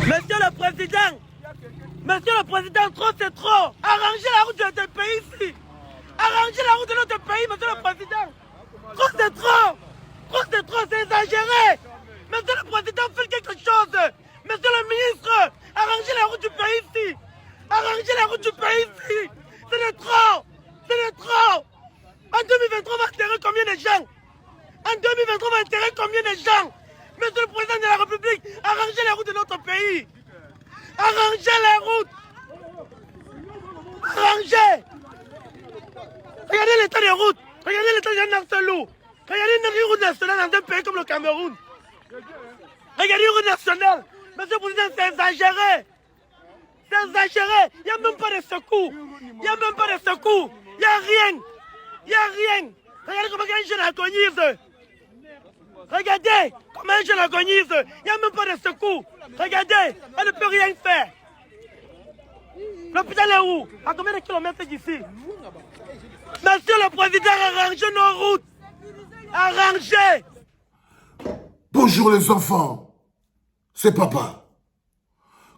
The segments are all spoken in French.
Monsieur le Président, trop c'est trop. Arrangez la route de notre pays ici. Arrangez la route de notre pays, Monsieur le Président. Trop c'est trop. Trop c'est trop, c'est exagéré. Monsieur le Président, faites quelque chose. Monsieur le ministre, arrangez la route du pays ici. Arrangez la route du pays ici. C'est de trop. C'est de trop. En 2023, on va enterrer combien de gens? En 2023, on va enterrer combien de gens? Monsieur le Président de la République, arrangez la route de notre pays. Arrangez les routes. Arrangez. Regardez l'état des routes. Regardez l'état des Narcelou. Regardez une route nationale dans un pays comme le Cameroun. Regardez une route nationale. Monsieur le Président, c'est exagéré. C'est exagéré. Il n'y a même pas de secours. Il n'y a même pas de secours. Il n'y a rien. Il n'y a rien. Regardez comment un jeune agonise. Regardez comment un jeune agonise. Il n'y a même pas de secours. Regardez, elle ne peut rien faire. L'hôpital est où? À combien de kilomètres d'ici? Monsieur le Président, arrangez nos routes. Arrangez. Bonjour les enfants. C'est papa.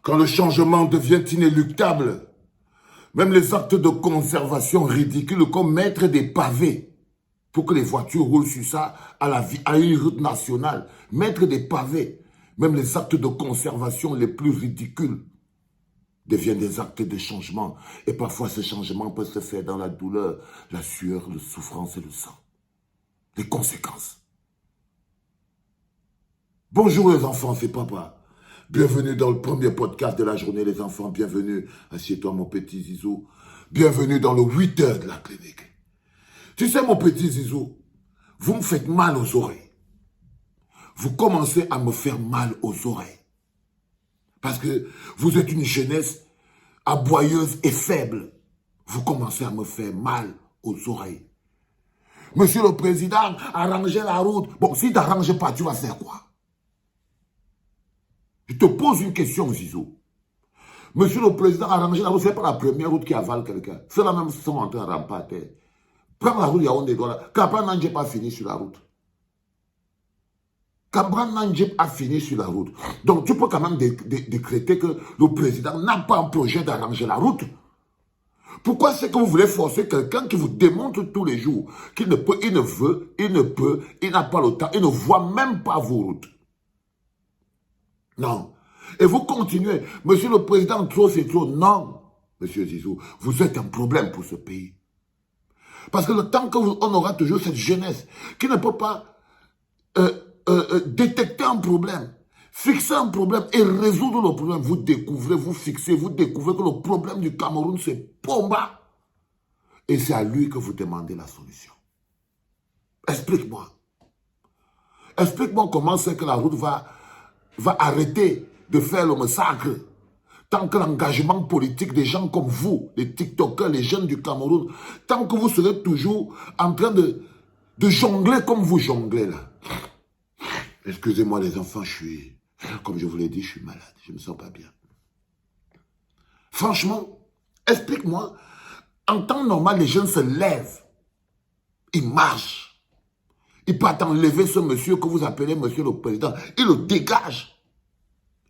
Quand le changement devient inéluctable, même les actes de conservation ridicules comme mettre des pavés pour que les voitures roulent sur ça à une route nationale, mettre des pavés, même les actes de conservation les plus ridicules deviennent des actes de changement. Et parfois, ce changement peut se faire dans la douleur, la sueur, la souffrance et le sang. Les conséquences. Bonjour les enfants, c'est papa. Bienvenue dans le premier podcast de la journée, les enfants. Bienvenue, assieds-toi mon petit Zizou. Bienvenue dans le 8h de la clinique. Tu sais mon petit Zizou, vous me faites mal aux oreilles. Vous commencez à me faire mal aux oreilles. Parce que vous êtes une jeunesse aboyeuse et faible. Vous commencez à me faire mal aux oreilles. Monsieur le Président, arrangez la route. Bon, si tu n'arranges pas, tu vas faire quoi? Je te pose une question, Zizou. Monsieur le Président, arrangez la route. Ce n'est pas la première route qui avale quelqu'un. Ceux-là même sont en train de ramper à terre. Prends la route Yaoundé-Douala. Kabran Nandjep a fini sur la route. Kabran Nandjep a fini sur la route. Donc tu peux quand même décréter que le président n'a pas un projet d'arranger la route. Pourquoi c'est que vous voulez forcer quelqu'un qui vous démontre tous les jours qu'il ne peut, il ne veut, il ne peut, il n'a pas le temps, il ne voit même pas vos routes? Non. Et vous continuez. Monsieur le Président, trop c'est trop. Non, monsieur Zizou, vous êtes un problème pour ce pays. Parce que le temps qu'on aura toujours cette jeunesse qui ne peut pas détecter un problème, fixer un problème et résoudre le problème, vous découvrez, vous fixez, vous découvrez que le problème du Cameroun, c'est Pomba. Et c'est à lui que vous demandez la solution. Explique-moi. Explique-moi comment c'est que la route va arrêter de faire le massacre. Tant que l'engagement politique des gens comme vous, les TikTokers, les jeunes du Cameroun, tant que vous serez toujours en train de jongler comme vous jonglez là. Excusez-moi les enfants, comme je vous l'ai dit, je suis malade, je ne me sens pas bien. Franchement, explique-moi, en temps normal, les jeunes se lèvent, ils marchent, ils partent enlever ce monsieur que vous appelez monsieur le président, ils le dégagent.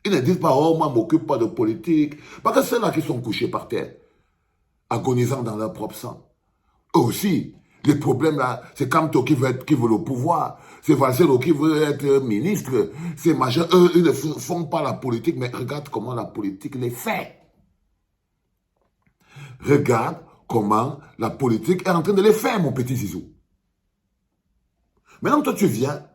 Ils ne disent pas, oh, moi, je ne m'occupe pas de politique. Parce que ceux-là qui sont couchés par terre, agonisant dans leur propre sang. Eux aussi, les problèmes là, c'est Kamto qui veut le pouvoir. C'est Valsero qui veut être ministre. C'est majeur. Eux, ils ne font pas la politique, mais regarde comment la politique les fait. Regarde comment la politique est en train de les faire, mon petit Zizou. Maintenant, toi, tu viens.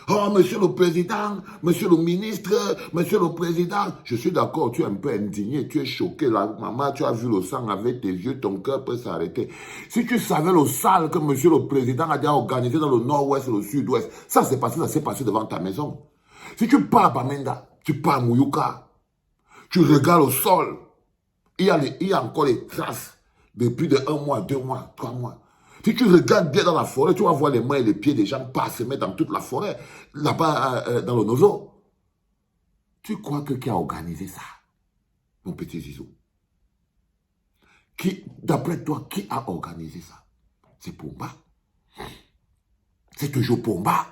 Oh, monsieur le président, monsieur le ministre, monsieur le président. Je suis d'accord, tu es un peu indigné, tu es choqué. Là, maman, tu as vu le sang avec tes yeux, ton cœur peut s'arrêter. Si tu savais le sale que monsieur le président a déjà organisé dans le nord-ouest et le sud-ouest, ça s'est passé devant ta maison. Si tu pars à Bamenda, tu pars à Mouyouka, tu regardes au sol, il y a encore les traces de plus de 1 mois, 2 mois, 3 mois. Si tu regardes bien dans la forêt, tu vas voir les mains et les pieds des gens parsemés dans toute la forêt, là-bas dans le Nozo. Tu crois que qui a organisé ça, mon petit Zizou? D'après toi, qui a organisé ça? C'est Pomba. C'est toujours Pomba.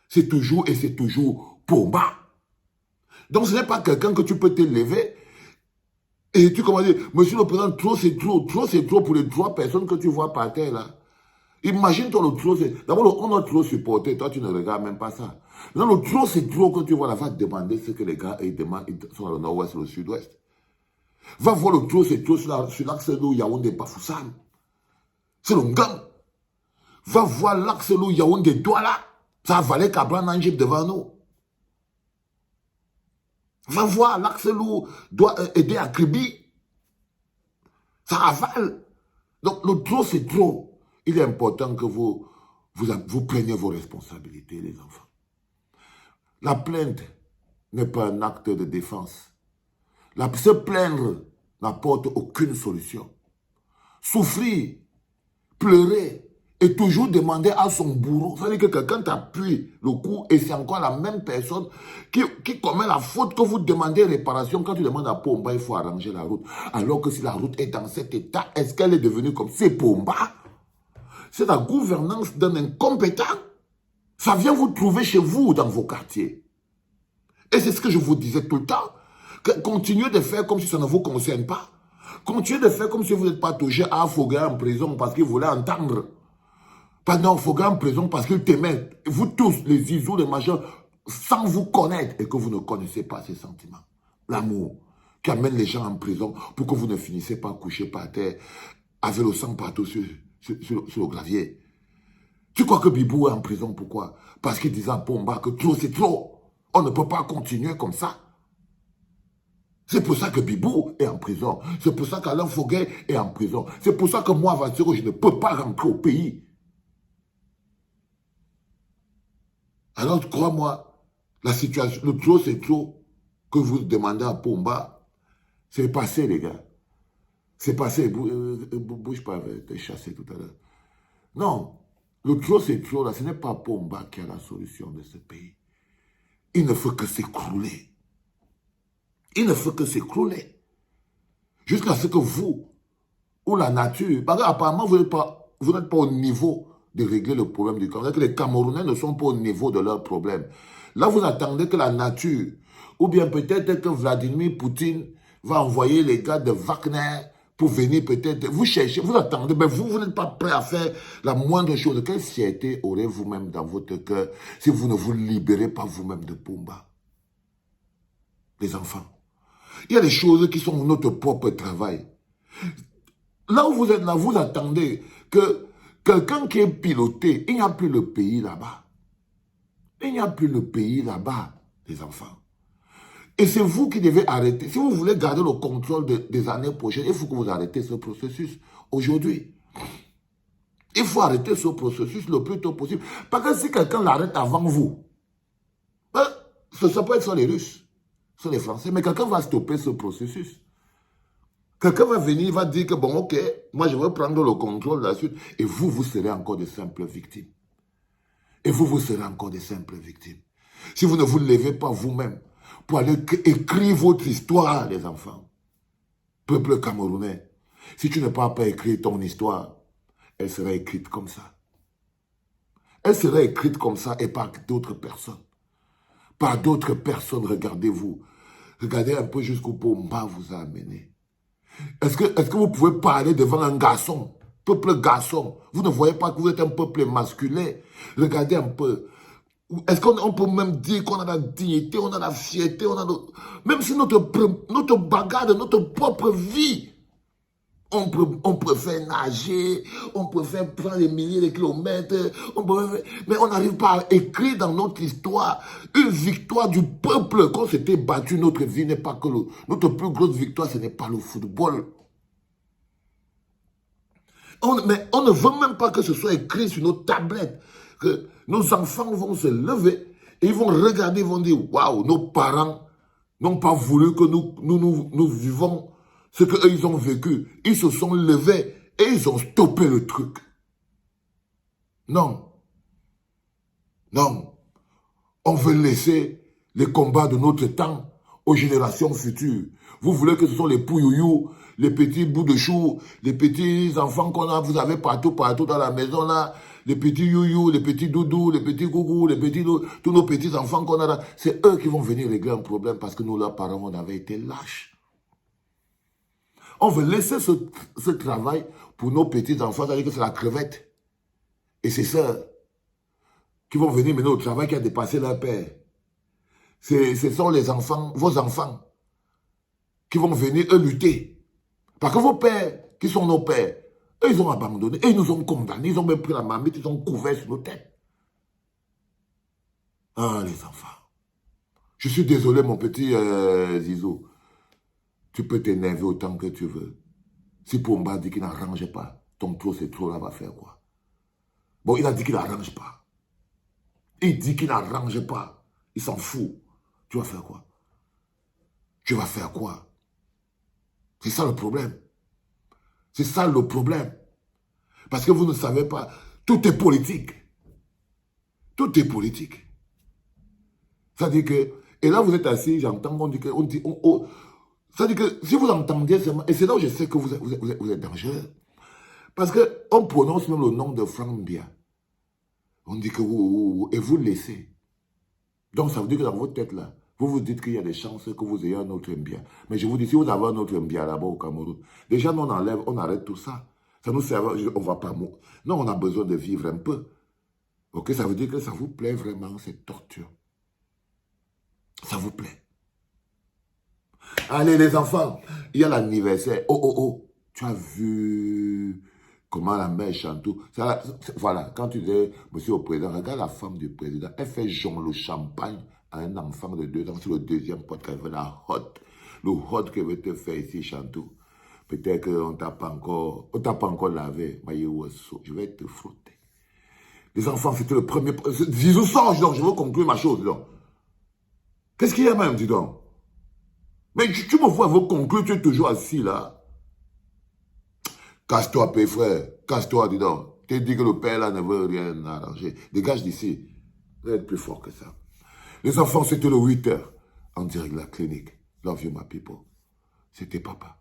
C'est toujours Pomba. Donc ce n'est pas quelqu'un que tu peux te lever et tu commences à dire, monsieur le président, trop c'est trop. Trop c'est trop pour les 3 personnes que tu vois par terre là. Imagine-toi le trop, c'est... D'abord, on a trop supporté, toi tu ne regardes même pas ça. Non, le trop c'est trop que tu vois là, va demander ce que les gars ils demandent, ils sont dans le nord-ouest et le sud-ouest. Va voir le trop c'est trop sur l'axe de Yaoundé-Bafoussam. C'est le Ngam. Va voir l'axe de Yaoundé-Douala. Ça valait Cabran Nanjib devant nous. Va voir l'axe où doit aider à Kribi. Ça avale. Donc le trop c'est trop. Il est important que vous preniez vos responsabilités, les enfants. La plainte n'est pas un acte de défense. Se plaindre n'apporte aucune solution. Souffrir, pleurer et toujours demander à son bourreau. Ça veut dire que quelqu'un t'appuie le cou et c'est encore la même personne qui commet la faute que vous demandez réparation. Quand tu demandes à Pomba, il faut arranger la route. Alors que si la route est dans cet état, est-ce qu'elle est devenue comme c'est Pomba? C'est la gouvernance d'un incompétent. Ça vient vous trouver chez vous dans vos quartiers. Et c'est ce que je vous disais tout le temps. Continuez de faire comme si ça ne vous concerne pas. Continuez de faire comme si vous n'êtes pas touché à Foga en prison parce qu'il voulait entendre. Pas non, Foga en prison parce qu'il t'aimait. Vous tous, les isous, les majeurs, sans vous connaître et que vous ne connaissez pas ces sentiments. L'amour qui amène les gens en prison pour que vous ne finissez pas couché par terre avec le sang partout sur le gravier. Tu crois que Bibou est en prison, pourquoi? Parce qu'il disait à Pomba que trop c'est trop. On ne peut pas continuer comme ça. C'est pour ça que Bibou est en prison. C'est pour ça qu'Alain Foguet est en prison. C'est pour ça que moi, Vassero, je ne peux pas rentrer au pays. Alors, crois-moi, la situation, le trop c'est trop que vous demandez à Pomba, c'est passé, les gars. C'est passé. Bouge pas, t'es chassé tout à l'heure. Non, le trop c'est trop, là, ce n'est pas Pomba qui a la solution de ce pays. Il ne faut que s'écrouler. Il ne faut que s'écrouler. Jusqu'à ce que vous, ou la nature, parce qu'apparemment, vous n'êtes pas au niveau de régler le problème du Cameroun. Que les Camerounais ne sont pas au niveau de leurs problèmes. Là, vous attendez que la nature, ou bien peut-être que Vladimir Poutine va envoyer les gars de Wagner pour venir peut-être... Vous cherchez, vous attendez, mais vous n'êtes pas prêt à faire la moindre chose. Quelle fierté aurez-vous même dans votre cœur si vous ne vous libérez pas vous-même de Pomba? Les enfants. Il y a des choses qui sont notre propre travail. Là où vous êtes là, vous attendez que quelqu'un qui est piloté, il n'y a plus le pays là-bas. Il n'y a plus le pays là-bas, les enfants. Et c'est vous qui devez arrêter. Si vous voulez garder le contrôle des années prochaines, il faut que vous arrêtez ce processus aujourd'hui. Il faut arrêter ce processus le plus tôt possible. Parce que si quelqu'un l'arrête avant vous, ça peut être sur les Russes. Sur les Français, mais quelqu'un va stopper ce processus. Quelqu'un va venir, il va dire que bon, ok, moi je vais prendre le contrôle de la suite, et vous serez encore de simples victimes. Et vous serez encore de simples victimes. Si vous ne vous levez pas vous-même pour aller écrire votre histoire, les enfants, peuple camerounais, si tu n'as pas écrit ton histoire, elle sera écrite comme ça. Elle sera écrite comme ça et par d'autres personnes. Par d'autres personnes, regardez-vous. Regardez un peu jusqu'où Pomba vous a amené. Est-ce que vous pouvez parler devant un garçon, peuple garçon? Vous ne voyez pas que vous êtes un peuple masculin? Regardez un peu. Est-ce qu'on peut même dire qu'on a la dignité, on a la fierté, même si notre bagarre de notre propre vie, on préfère nager, on préfère prendre des milliers de kilomètres, mais on n'arrive pas à écrire dans notre histoire une victoire du peuple. Quand c'était battu, notre vie n'est pas que notre plus grosse victoire, ce n'est pas le football. Mais on ne veut même pas que ce soit écrit sur nos tablettes, que nos enfants vont se lever et ils vont regarder, ils vont dire, waouh, nos parents n'ont pas voulu que nous vivons ce qu'eux, ils ont vécu. Ils se sont levés et ils ont stoppé le truc. Non. Non. On veut laisser les combats de notre temps aux générations futures. Vous voulez que ce sont les pouyouyou, les petits bouts de chou, les petits enfants qu'on a, vous avez partout dans la maison là, les petits youyou, les petits doudous, les petits gougou, tous nos petits enfants qu'on a là, c'est eux qui vont venir régler un problème parce que nous, leurs parents, on avait été lâches. On veut laisser ce travail pour nos petits enfants, c'est-à-dire que c'est la crevette et ses sœurs qui vont venir mener au travail qui a dépassé leur père. Ce sont les enfants, vos enfants, qui vont venir, eux, lutter. Parce que vos pères, qui sont nos pères, eux, ils ont abandonné, et ils nous ont condamnés, ils ont même pris la marmite, ils ont couvert sur nos têtes. Ah, les enfants. Je suis désolé, mon petit Zizou. Tu peux t'énerver autant que tu veux. Si Pomba dit qu'il n'arrange pas, ton trop c'est trop, là, va faire quoi? Bon, il a dit qu'il n'arrange pas. Il dit qu'il n'arrange pas. Il s'en fout. Tu vas faire quoi? Tu vas faire quoi? C'est ça le problème. C'est ça le problème. Parce que vous ne savez pas, tout est politique. Tout est politique. C'est-à-dire que, et là vous êtes assis, j'entends, on dit que, c'est-à-dire que si vous entendez seulement, et c'est là où je sais que vous êtes dangereux. Parce qu'on prononce même le nom de Franck Bia. On dit que et vous le laissez. Donc ça veut dire que dans votre tête là, vous vous dites qu'il y a des chances que vous ayez un autre Mbia. Mais je vous dis, si vous avez un autre Mbia là-bas au Cameroun, déjà nous on enlève, on arrête tout ça. Ça nous sert, on va pas mourir. Non, on a besoin de vivre un peu. Ok, ça veut dire que ça vous plaît vraiment, cette torture. Ça vous plaît. Allez les enfants, il y a l'anniversaire. Oh, oh, oh, tu as vu comment la mère chante tout. Ça, voilà, quand tu dis, monsieur le président, regarde la femme du président, elle fait genre le champagne à un enfant de 2 ans, sur le deuxième podcast, elle fait la hot. Le hot que veut te faire ici, Chantou. Peut-être qu'on t'a pas encore lavé, mais je vais te frotter. Les enfants, c'était le premier... Zizou, sors, donc, je veux conclure ma chose, donc. Qu'est-ce qu'il y a même, dis donc? Mais tu me vois, vous conclure, tu es toujours assis là. Casse-toi, père frère. Casse-toi, dis donc. Tu dis que le père là ne veut rien arranger. Dégage d'ici. Vous êtes plus fort que ça. Les enfants, c'était le 8h. En direct de la clinique. Love you, my people. C'était papa.